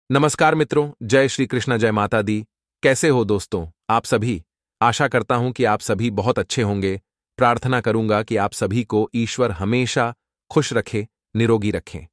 नमस्कार मित्रों, जय श्री कृष्ण, जय माता दी। कैसे हो दोस्तों आप सभी? आशा करता हूं कि आप सभी बहुत अच्छे होंगे। प्रार्थना करूंगा कि आप सभी को ईश्वर हमेशा खुश रखे, निरोगी रखें।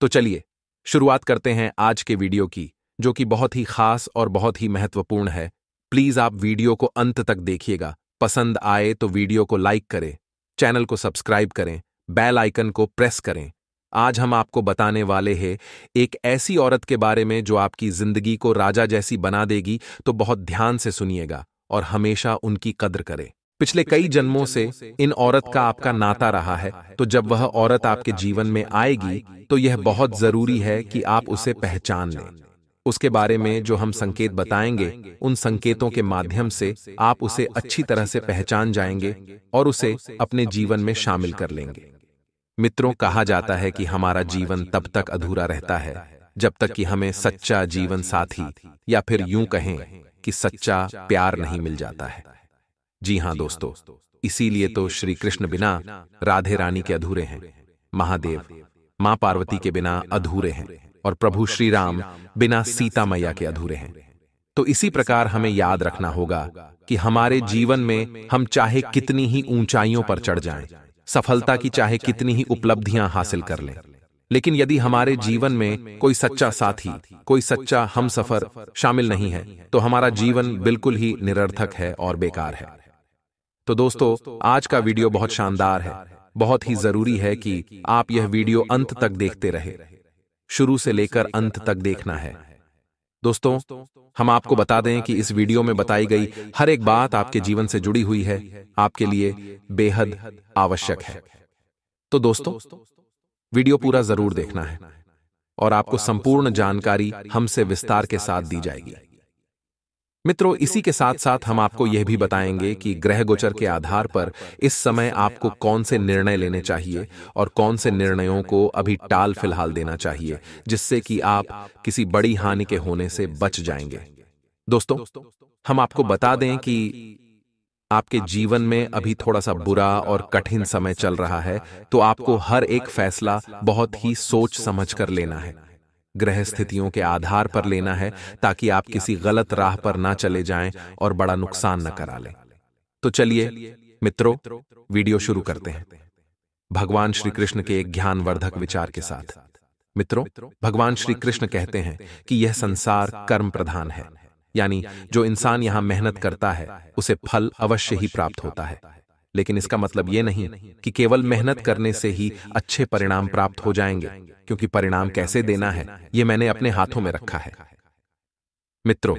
तो चलिए शुरुआत करते हैं आज के वीडियो की, जो कि बहुत ही खास और बहुत ही महत्वपूर्ण है। प्लीज आप वीडियो को अंत तक देखिएगा। पसंद आए तो वीडियो को लाइक करें, चैनल को सब्सक्राइब करें, बेल आइकन को प्रेस करें। आज हम आपको बताने वाले हैं एक ऐसी औरत के बारे में जो आपकी जिंदगी को राजा जैसी बना देगी। तो बहुत ध्यान से सुनिएगा और हमेशा उनकी कद्र करें। पिछले कई जन्मों से इन औरत का आपका नाता रहा है, तो जब वह औरत आपके जीवन में आएगी तो यह बहुत जरूरी है कि आप उसे पहचान लें। उसके बारे में जो हम संकेत बताएंगे, उन संकेतों के माध्यम से आप उसे अच्छी तरह से पहचान जाएंगे और उसे अपने जीवन में शामिल कर लेंगे। मित्रों, कहा जाता है कि हमारा जीवन तब तक अधूरा रहता है जब तक कि हमें सच्चा जीवन साथी या फिर यूं कहें कि सच्चा प्यार नहीं मिल जाता है। जी हां दोस्तों, इसीलिए तो श्री कृष्ण बिना राधे रानी के अधूरे हैं, महादेव मां पार्वती के बिना अधूरे हैं और प्रभु श्री राम बिना सीता मैया के अधूरे हैं। तो इसी प्रकार हमें याद रखना होगा कि हमारे जीवन में हम चाहे कितनी ही ऊंचाइयों पर चढ़ जाएं, सफलता की चाहे कितनी ही उपलब्धियां हासिल कर लें, लेकिन यदि हमारे जीवन में कोई सच्चा साथी, कोई सच्चा हमसफर शामिल नहीं है, तो हमारा जीवन बिल्कुल ही निरर्थक है और बेकार है। तो दोस्तों, आज का वीडियो बहुत शानदार है। बहुत ही जरूरी है कि आप यह वीडियो अंत तक देखते रहे। शुरू से लेकर अंत तक देखना है। दोस्तों, हम आपको बता दें कि इस वीडियो में बताई गई हर एक बात आपके जीवन से जुड़ी हुई है, आपके लिए बेहद आवश्यक है। तो दोस्तों, वीडियो पूरा जरूर देखना है और आपको संपूर्ण जानकारी हमसे विस्तार के साथ दी जाएगी। मित्रों, इसी के साथ साथ हम आपको यह भी बताएंगे कि ग्रह गोचर के आधार पर इस समय आपको कौन से निर्णय लेने चाहिए और कौन से निर्णयों को अभी टाल फिलहाल देना चाहिए, जिससे कि आप किसी बड़ी हानि के होने से बच जाएंगे। दोस्तों, हम आपको बता दें कि आपके जीवन में अभी थोड़ा सा बुरा और कठिन समय चल रहा है, तो आपको हर एक फैसला बहुत ही सोच समझ कर लेना है, ग्रह स्थितियों के आधार पर लेना है, ताकि आप किसी गलत राह पर ना चले जाएं और बड़ा नुकसान न करा लें। तो चलिए मित्रों, वीडियो शुरू करते हैं भगवान श्री कृष्ण के एक ज्ञानवर्धक विचार के साथ। मित्रों, भगवान श्री कृष्ण कहते हैं कि यह संसार कर्म प्रधान है, यानी जो इंसान यहां मेहनत करता है उसे फल अवश्य ही प्राप्त होता है। लेकिन इसका मतलब यह नहीं कि केवल मेहनत करने से ही अच्छे परिणाम प्राप्त हो जाएंगे, क्योंकि परिणाम कैसे देना है यह मैंने अपने हाथों में रखा है। मित्रों,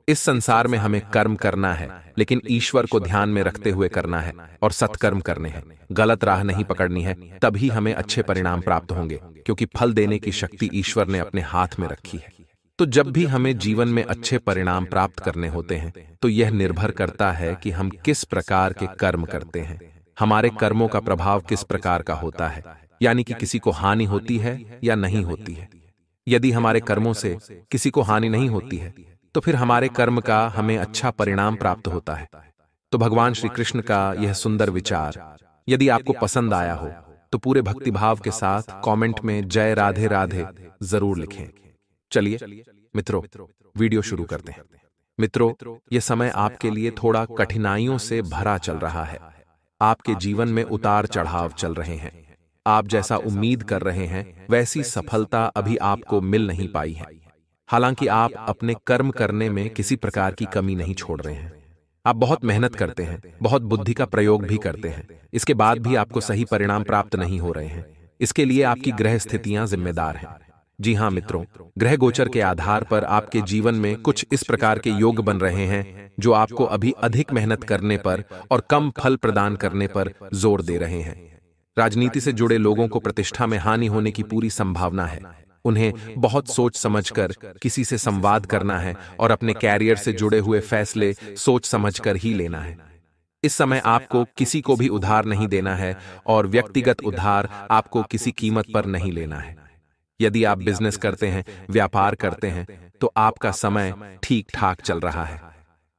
इस संसार में हमें कर्म करना है, लेकिन ईश्वर को ध्यान में रखते हुए करना है और सत्कर्म करने हैं। गलत राह नहीं पकड़नी है, तभी हमें अच्छे परिणाम प्राप्त होंगे, क्योंकि फल देने की शक्ति ईश्वर ने अपने हाथ में रखी है। तो जब भी हमें जीवन में अच्छे परिणाम प्राप्त करने होते हैं, तो यह निर्भर करता है कि हम किस प्रकार के कर्म करते हैं, हमारे कर्मों का प्रभाव किस प्रकार का होता है, यानी कि किसी को हानि होती है या नहीं होती है। यदि हमारे कर्मों से किसी को हानि नहीं होती है, तो फिर हमारे कर्म का हमें अच्छा परिणाम प्राप्त होता है। तो भगवान श्री कृष्ण का यह सुंदर विचार यदि आपको पसंद आया हो, तो पूरे भक्तिभाव के साथ कमेंट में जय राधे राधे जरूर लिखें। चलिए मित्रों, वीडियो शुरू करते हैं। मित्रों, यह समय आपके लिए थोड़ा कठिनाइयों से भरा चल रहा है। आपके जीवन में उतार चढ़ाव चल रहे हैं। आप जैसा उम्मीद कर रहे हैं वैसी सफलता अभी आपको मिल नहीं पाई है। हालांकि आप अपने कर्म करने में किसी प्रकार की कमी नहीं छोड़ रहे हैं। आप बहुत मेहनत करते हैं, बहुत बुद्धि का प्रयोग भी करते हैं, इसके बाद भी आपको सही परिणाम प्राप्त नहीं हो रहे हैं। इसके लिए आपकी ग्रह स्थितियां जिम्मेदार हैं। जी हां मित्रों, ग्रह गोचर के आधार पर आपके जीवन में कुछ इस प्रकार के योग बन रहे हैं जो आपको अभी अधिक मेहनत करने पर और कम फल प्रदान करने पर जोर दे रहे हैं। राजनीति से जुड़े लोगों को प्रतिष्ठा में हानि होने की पूरी संभावना है। उन्हें बहुत सोच समझकर किसी से संवाद करना है और अपने कैरियर से जुड़े हुए फैसले सोच समझकर ही लेना है। इस समय आपको किसी को भी उधार नहीं देना है और व्यक्तिगत उधार आपको किसी कीमत पर नहीं लेना है। यदि आप बिजनेस करते हैं, व्यापार करते हैं, तो आपका समय ठीक ठाक चल रहा है।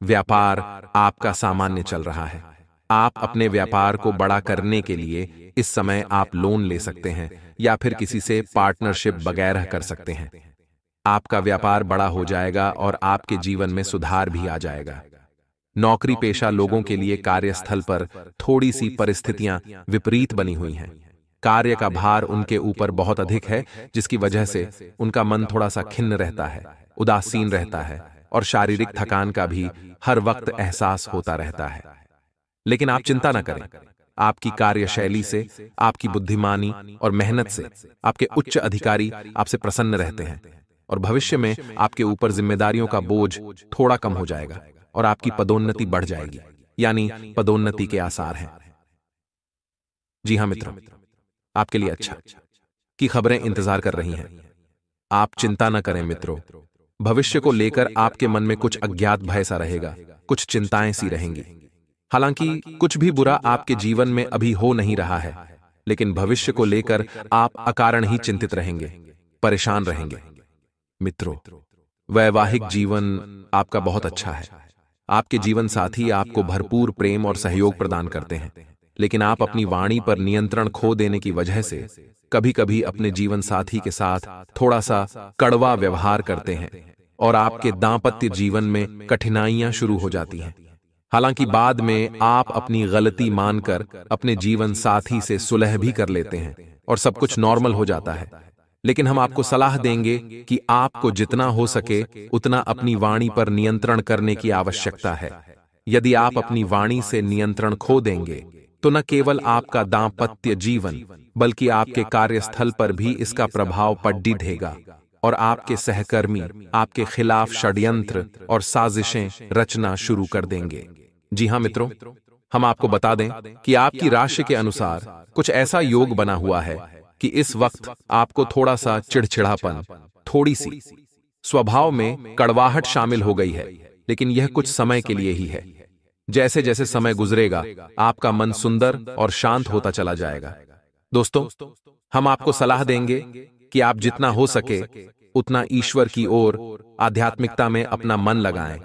व्यापार आपका सामान्य चल रहा है। आप अपने व्यापार को बड़ा करने के लिए इस समय आप लोन ले सकते हैं या फिर किसी से पार्टनरशिप वगैरह कर सकते हैं। आपका व्यापार बड़ा हो जाएगा और आपके जीवन में सुधार भी आ जाएगा। नौकरी पेशा लोगों के लिए कार्यस्थल पर थोड़ी सी परिस्थितियां विपरीत बनी हुई हैं। कार्य का भार उनके ऊपर बहुत अधिक है, जिसकी वजह से उनका मन थोड़ा सा खिन्न रहता है, उदासीन रहता है और शारीरिक थकान का भी हर वक्त एहसास होता रहता है। लेकिन आप चिंता न करें, आपकी कार्यशैली से, आपकी बुद्धिमानी और मेहनत से आपके उच्च अधिकारी आपसे प्रसन्न रहते हैं और भविष्य में आपके ऊपर जिम्मेदारियों का बोझ थोड़ा कम हो जाएगा और आपकी पदोन्नति बढ़ जाएगी, यानी पदोन्नति के आसार हैं। जी हां मित्रों, आपके लिए अच्छा की खबरें इंतजार कर रही हैं। आप चिंता न करें मित्रों, भविष्य को लेकर आपके मन में कुछ अज्ञात भय सा रहेगा, कुछ चिंताएं सी रहेंगी। हालांकि कुछ भी बुरा आपके जीवन में अभी हो नहीं रहा है, लेकिन भविष्य को लेकर आप अकारण ही चिंतित रहेंगे, परेशान रहेंगे। मित्रों, वैवाहिक जीवन आपका बहुत अच्छा है। आपके जीवन साथी आपको भरपूर प्रेम और सहयोग प्रदान करते हैं, लेकिन आप अपनी वाणी पर नियंत्रण खो देने की वजह से कभी कभी अपने जीवन साथी के साथ थोड़ा सा कड़वा व्यवहार करते हैं और आपके दांपत्य जीवन में कठिनाइयां शुरू हो जाती हैं। हालांकि बाद में आप अपनी गलती मानकर अपने जीवन साथी से सुलह भी कर लेते हैं और सब कुछ नॉर्मल हो जाता है। लेकिन हम आपको सलाह देंगे कि आपको जितना हो सके उतना अपनी वाणी पर नियंत्रण करने की आवश्यकता है। यदि आप अपनी वाणी से नियंत्रण खो देंगे तो न केवल आपका दांपत्य जीवन बल्कि आपके कार्यस्थल पर भी इसका प्रभाव पड़ेगा और आपके सहकर्मी आपके खिलाफ षड्यंत्र और साजिशें रचना शुरू कर देंगे। जी हां मित्रों, हम आपको बता दें कि आपकी राशि के अनुसार कुछ ऐसा योग बना हुआ है कि इस वक्त आपको थोड़ा सा चिड़चिड़ापन, थोड़ी सी स्वभाव में कड़वाहट शामिल हो गई है, लेकिन यह कुछ समय के लिए ही है। जैसे जैसे समय गुजरेगा आपका मन सुंदर और शांत होता चला जाएगा। दोस्तों, हम आपको सलाह देंगे कि आप जितना हो सके उतना ईश्वर की ओर आध्यात्मिकता में अपना मन लगाएं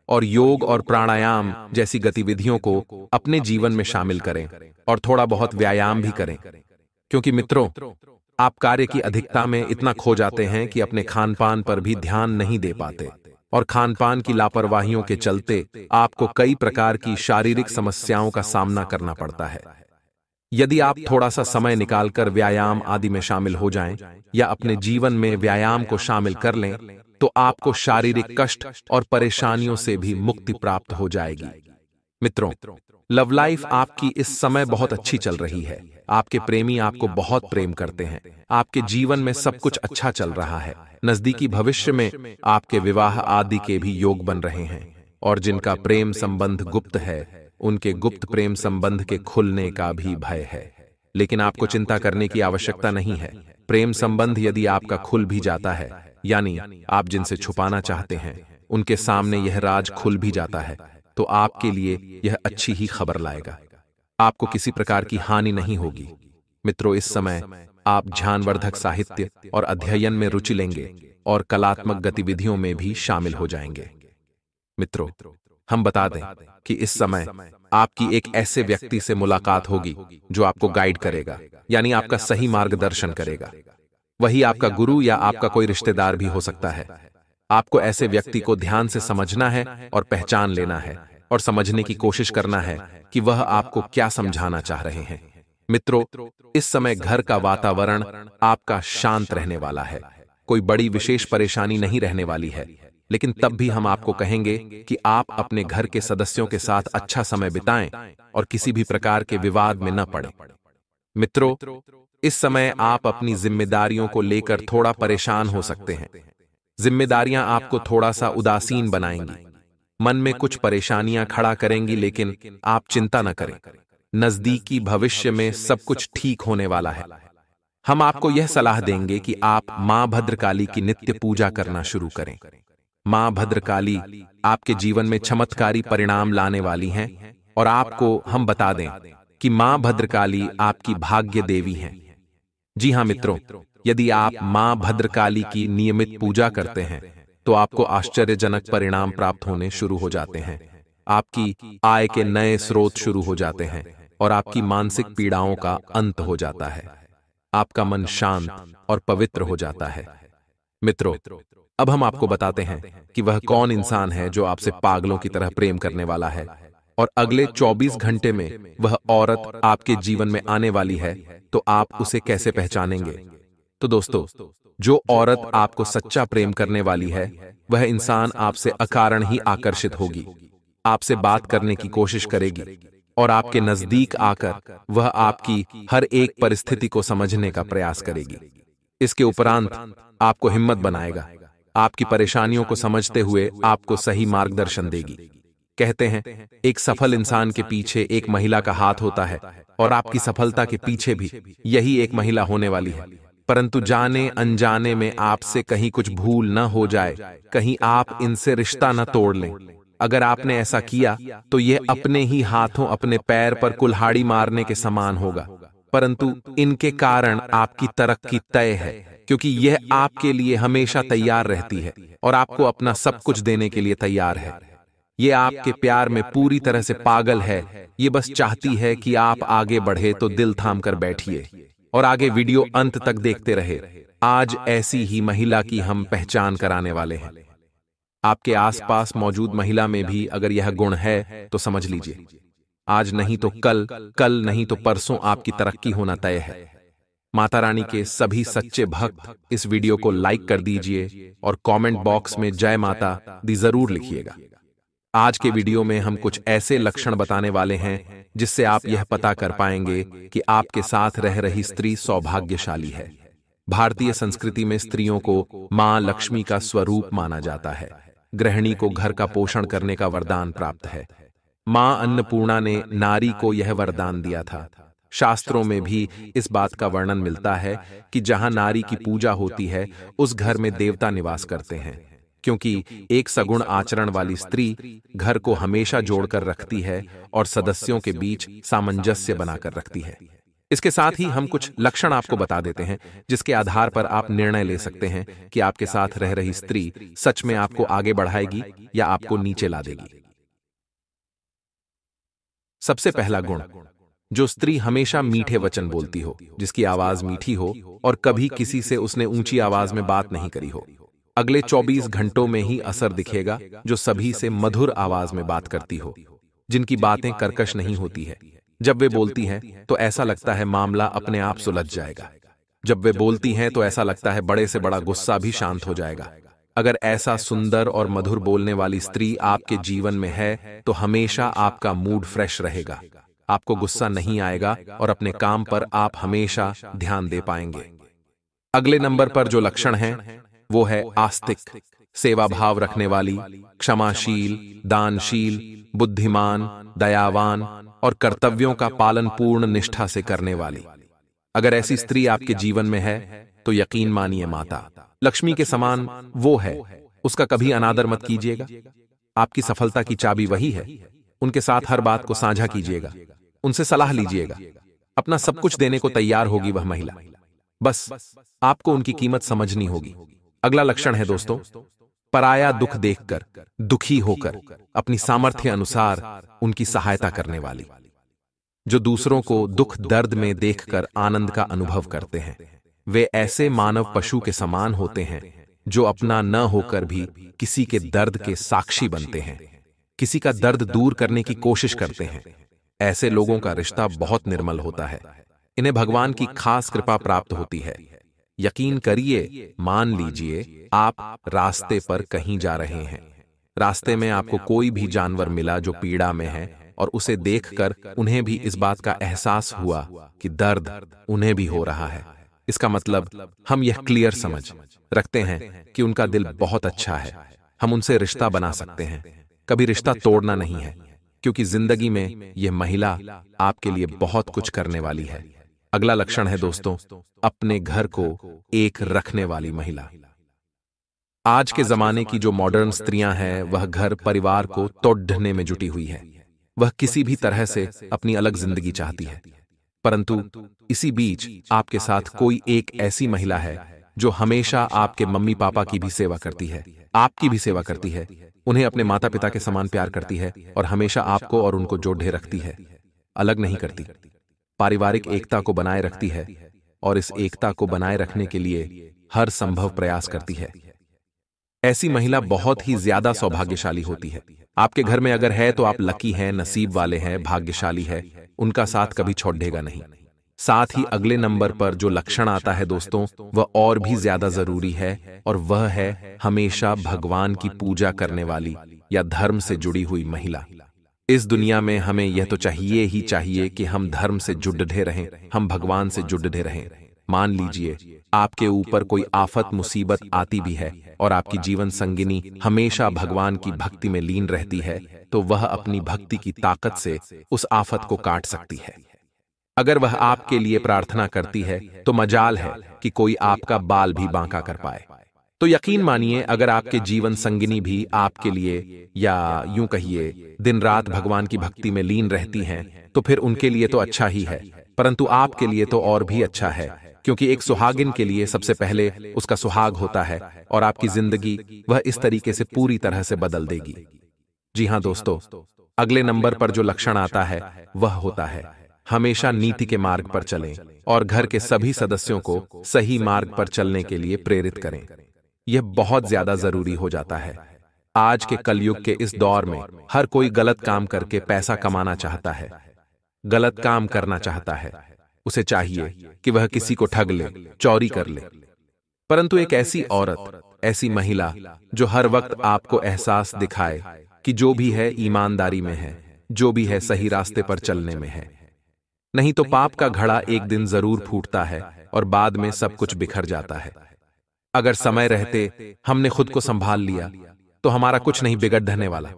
और योग और प्राणायाम जैसी गतिविधियों को अपने जीवन में शामिल करें और थोड़ा बहुत व्यायाम भी करें। क्योंकि मित्रों, आप कार्य की अधिकता में इतना खो जाते हैं कि अपने खान पान पर भी ध्यान नहीं दे पाते और खान पान की लापरवाहियों के चलते आपको कई प्रकार की शारीरिक समस्याओं का सामना करना पड़ता है। यदि आप थोड़ा सा समय निकालकर व्यायाम आदि में शामिल हो जाएं या अपने जीवन में व्यायाम को शामिल कर लें तो आपको शारीरिक कष्ट और परेशानियों से भी मुक्ति प्राप्त हो जाएगी। मित्रों, लव लाइफ आपकी इस समय बहुत अच्छी चल रही है। आपके प्रेमी आपको बहुत प्रेम करते हैं। आपके जीवन में सब कुछ अच्छा चल रहा है। नजदीकी भविष्य में आपके विवाह आदि के भी योग बन रहे हैं और जिनका प्रेम संबंध गुप्त है उनके गुप्त प्रेम संबंध के खुलने का भी भय है। लेकिन आपको चिंता करने की आवश्यकता नहीं है। प्रेम संबंध यदि आपका खुल भी जाता है, यानी आप जिनसे छुपाना चाहते हैं उनके सामने यह राज खुल भी जाता है, तो आपके लिए यह अच्छी ही खबर लाएगा। आपको किसी प्रकार की हानि नहीं होगी। मित्रों, इस समय आप ध्यानवर्धक साहित्य और अध्ययन में रुचि लेंगे और कलात्मक गतिविधियों में भी शामिल हो जाएंगे। मित्रों, हम बता दें कि इस समय आपकी एक ऐसे व्यक्ति से मुलाकात होगी जो आपको गाइड करेगा, यानी आपका सही मार्गदर्शन करेगा। वही आपका गुरु या आपका कोई रिश्तेदार भी हो सकता है। आपको ऐसे व्यक्ति को ध्यान से समझना है और पहचान लेना है और समझने की कोशिश करना है कि वह आपको क्या समझाना चाह रहे हैं। मित्रों, इस समय घर का वातावरण आपका शांत रहने वाला है। कोई बड़ी विशेष परेशानी नहीं रहने वाली है, लेकिन तब भी हम आपको कहेंगे कि आप अपने घर के सदस्यों के साथ अच्छा समय बिताएं और किसी भी प्रकार के विवाद में न पड़ें। मित्रों, इस समय आप अपनी जिम्मेदारियों को लेकर थोड़ा परेशान हो सकते हैं। जिम्मेदारियां आपको थोड़ा सा उदासीन बनाएंगी, मन में कुछ परेशानियां खड़ा करेंगी, लेकिन आप चिंता न करें। नजदीकी भविष्य में सब कुछ ठीक होने वाला है। हम आपको यह सलाह देंगे कि आप मां भद्रकाली की नित्य पूजा करना शुरू करें। मां भद्रकाली आपके जीवन में चमत्कारी परिणाम लाने वाली हैं और आपको हम बता दें कि मां भद्रकाली आपकी भाग्य देवी हैं। जी हां मित्रों, यदि आप मां भद्रकाली की नियमित पूजा करते हैं तो आपको आश्चर्यजनक परिणाम प्राप्त होने शुरू हो जाते हैं। आपकी आय के नए स्रोत शुरू हो जाते हैं और आपकी मानसिक पीड़ाओं का अंत हो जाता है। आपका मन शांत और पवित्र हो जाता है। मित्रों, अब हम आपको बताते हैं कि वह कौन इंसान है जो आपसे पागलों की तरह प्रेम करने वाला है और अगले 24 घंटे में वह औरत आपके जीवन में आने वाली है, तो आप उसे कैसे पहचानेंगे? तो दोस्तों, जो औरत आपको सच्चा प्रेम करने वाली है, वह इंसान आपसे अकारण ही आकर्षित होगी, आपसे बात करने की कोशिश करेगी और आपके नजदीक आकर वह आपकी हर एक परिस्थिति को समझने का प्रयास करेगी। इसके उपरांत आपको हिम्मत बनाएगा, आपकी परेशानियों को समझते हुए आपको सही मार्गदर्शन देगी। कहते हैं, एक सफल इंसान के पीछे एक महिला का हाथ होता है और आपकी सफलता के पीछे भी यही एक महिला होने वाली है। परंतु जाने अनजाने में आपसे कहीं कुछ भूल न हो जाए, कहीं आप इनसे रिश्ता न तोड़ लें। अगर आपने ऐसा किया तो यह अपने ही हाथों अपने पैर पर कुल्हाड़ी मारने के समान होगा। परंतु इनके कारण आपकी तरक्की तय है, क्योंकि यह आपके लिए हमेशा तैयार रहती है और आपको अपना सब कुछ देने के लिए तैयार है। ये आपके प्यार में पूरी तरह से पागल है। ये बस चाहती है कि आप आगे बढ़े, तो दिल थाम कर बैठिए और आगे वीडियो अंत तक देखते रहे। आज ऐसी ही महिला की हम पहचान कराने वाले हैं। आपके आसपास मौजूद महिला में भी अगर यह गुण है तो समझ लीजिए, आज नहीं तो कल, कल नहीं तो परसों आपकी तरक्की होना तय है। माता रानी के सभी सच्चे भक्त इस वीडियो को लाइक कर दीजिए और कमेंट बॉक्स में जय माता दी जरूर लिखिएगा। आज के वीडियो में हम कुछ ऐसे लक्षण बताने वाले हैं जिससे आप यह पता कर पाएंगे कि आपके साथ रह रही स्त्री सौभाग्यशाली है। भारतीय संस्कृति में स्त्रियों को मां लक्ष्मी का स्वरूप माना जाता है। गृहिणी को घर का पोषण करने का वरदान प्राप्त है। मां अन्नपूर्णा ने नारी को यह वरदान दिया था। शास्त्रों में भी इस बात का वर्णन मिलता है कि जहां नारी की पूजा होती है, उस घर में देवता निवास करते हैं, क्योंकि एक सगुण आचरण वाली स्त्री घर को हमेशा जोड़कर रखती है और सदस्यों के बीच सामंजस्य बनाकर रखती है। इसके साथ ही हम कुछ लक्षण आपको बता देते हैं जिसके आधार पर आप निर्णय ले सकते हैं कि आपके साथ रह रही स्त्री सच में आपको आगे बढ़ाएगी या आपको नीचे ला देगी। सबसे पहला गुण, जो स्त्री हमेशा मीठे वचन बोलती हो, जिसकी आवाज मीठी हो और कभी किसी से उसने ऊंची आवाज में बात नहीं करी हो। अगले 24 घंटों में ही असर दिखेगा। जो सभी से मधुर आवाज में बात करती हो, जिनकी बातें कर्कश नहीं होती है। जब वे बोलती हैं तो ऐसा लगता है मामला अपने आप सुलझ जाएगा। जब वे बोलती हैं तो ऐसा लगता है बड़े से बड़ा गुस्सा भी शांत हो जाएगा। अगर ऐसा सुंदर और मधुर बोलने वाली स्त्री आपके जीवन में है तो हमेशा आपका मूड फ्रेश रहेगा, आपको गुस्सा नहीं आएगा और अपने काम पर आप हमेशा ध्यान दे पाएंगे। अगले नंबर पर जो लक्षण है वो है आस्तिक, सेवा भाव रखने वाली, क्षमाशील, दानशील, बुद्धिमान, दयावान और कर्तव्यों का पालन पूर्ण निष्ठा से करने वाली। अगर ऐसी स्त्री आपके जीवन में है तो यकीन मानिए माता लक्ष्मी के समान वो है। उसका कभी अनादर मत कीजिएगा। आपकी सफलता की चाबी वही है। उनके साथ हर बात को साझा कीजिएगा, उनसे सलाह लीजिएगा। अपना सब कुछ देने को तैयार होगी वह महिला, बस आपको उनकी कीमत समझनी होगी। अगला लक्षण है दोस्तों, पराया दुख देखकर दुखी होकर अपनी सामर्थ्य अनुसार उनकी सहायता करने वाली। जो दूसरों को दुख दर्द में देखकर आनंद का अनुभव करते हैं, वे ऐसे मानव पशु के समान होते हैं जो अपना न होकर भी किसी के दर्द के साक्षी बनते हैं, किसी का दर्द दूर करने की कोशिश करते हैं। ऐसे लोगों का रिश्ता बहुत निर्मल होता है। इन्हें भगवान की खास कृपा प्राप्त होती है। यकीन करिए, मान लीजिए आप रास्ते पर कहीं जा रहे हैं। रास्ते में आपको कोई भी जानवर मिला जो पीड़ा में है और उसे देखकर उन्हें भी इस बात का एहसास हुआ कि दर्द उन्हें भी हो रहा है। इसका मतलब हम यह क्लियर समझ रखते हैं कि उनका दिल बहुत अच्छा है। हम उनसे रिश्ता बना सकते हैं, कभी रिश्ता तोड़ना नहीं है, क्योंकि जिंदगी में यह महिला आपके लिए बहुत कुछ करने वाली है। अगला लक्षण है दोस्तों, अपने घर को एक रखने वाली महिला। आज के जमाने की जो मॉडर्न स्त्रियां हैं, वह घर परिवार को तोड़ने में जुटी हुई है। वह किसी भी तरह से अपनी अलग जिंदगी चाहती है, परंतु इसी बीच आपके साथ कोई एक ऐसी महिला है जो हमेशा आपके मम्मी पापा की भी सेवा करती है, आपकी भी सेवा करती है, उन्हें अपने माता पिता के समान प्यार करती है और हमेशा आपको और उनको जोड़े रखती है, अलग नहीं करती। पारिवारिक एकता को बनाए रखती है और इस एकता को बनाए रखने के लिए हर संभव प्रयास करती है। ऐसी महिला बहुत ही ज्यादा सौभाग्यशाली होती है। आपके घर में अगर है तो आप लकी हैं, नसीब वाले हैं, भाग्यशाली है, उनका साथ कभी छोड़ेगा नहीं। साथ ही अगले नंबर पर जो लक्षण आता है दोस्तों, वह और भी ज्यादा जरूरी है, और वह है हमेशा भगवान की पूजा करने वाली या धर्म से जुड़ी हुई महिला। इस दुनिया में हमें यह तो चाहिए ही चाहिए कि हम धर्म से जुड़े रहें, हम भगवान से जुड़े रहें। मान लीजिए आपके ऊपर कोई आफत मुसीबत आती भी है और आपकी जीवन संगिनी हमेशा भगवान की भक्ति में लीन रहती है, तो वह अपनी भक्ति की ताकत से उस आफत को काट सकती है। अगर वह आपके लिए प्रार्थना करती है तो मजाल है कि कोई आपका बाल भी बांका कर पाए। तो यकीन मानिए, अगर आपके जीवन संगिनी भी आपके लिए, या यूं कहिए दिन रात भगवान की भक्ति में लीन रहती हैं, तो फिर उनके लिए तो अच्छा ही है, परंतु आपके लिए तो और भी अच्छा है, क्योंकि एक सुहागिन के लिए सबसे पहले उसका सुहाग होता है और आपकी जिंदगी वह इस तरीके से पूरी तरह से बदल देगी। जी हां दोस्तों, अगले नंबर पर जो लक्षण आता है वह होता है हमेशा नीति के मार्ग पर चलें और घर के सभी सदस्यों को सही मार्ग पर चलने के लिए प्रेरित करें। यह बहुत ज्यादा जरूरी हो जाता है। आज के कलयुग के इस दौर में हर कोई गलत काम करके पैसा कमाना चाहता है, गलत काम करना चाहता है। उसे चाहिए कि वह किसी को ठग ले, चोरी कर ले, परंतु एक ऐसी औरत, ऐसी महिला जो हर वक्त आपको एहसास दिखाए कि जो भी है ईमानदारी में है, जो भी है सही रास्ते पर चलने में है। नहीं तो पाप का घड़ा एक दिन जरूर फूटता है और बाद में सब कुछ बिखर जाता है। अगर समय रहते हमने खुद को संभाल लिया तो हमारा कुछ नहीं बिगड़ने वाला।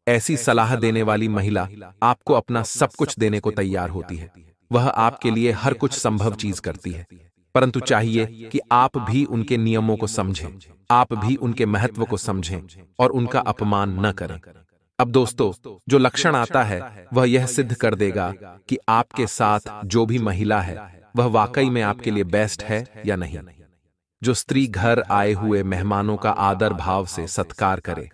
ऐसी सलाह देने वाली महिला आपको अपना सब कुछ देने को तैयार होती है। वह आपके लिए हर कुछ संभव चीज करती है, परंतु चाहिए कि आप भी उनके नियमों को समझें, आप भी उनके महत्व को समझें और उनका अपमान न करें। अब दोस्तों, जो लक्षण आता है वह यह सिद्ध कर देगा कि आपके साथ जो भी महिला है वह वाकई में आपके लिए बेस्ट है या नहीं। जो स्त्री घर आए हुए मेहमानों का आदर भाव से सत्कार करे।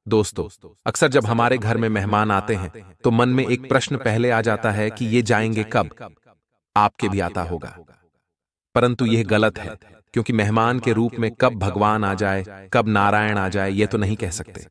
दोस्तों, अक्सर जब हमारे घर में मेहमान आते हैं तो मन में एक प्रश्न पहले आ जाता है कि ये जाएंगे कब। आपके भी आता होगा, परंतु यह गलत है, क्योंकि मेहमान के रूप में कब भगवान आ जाए, कब नारायण आ जाए, यह तो नहीं कह सकते।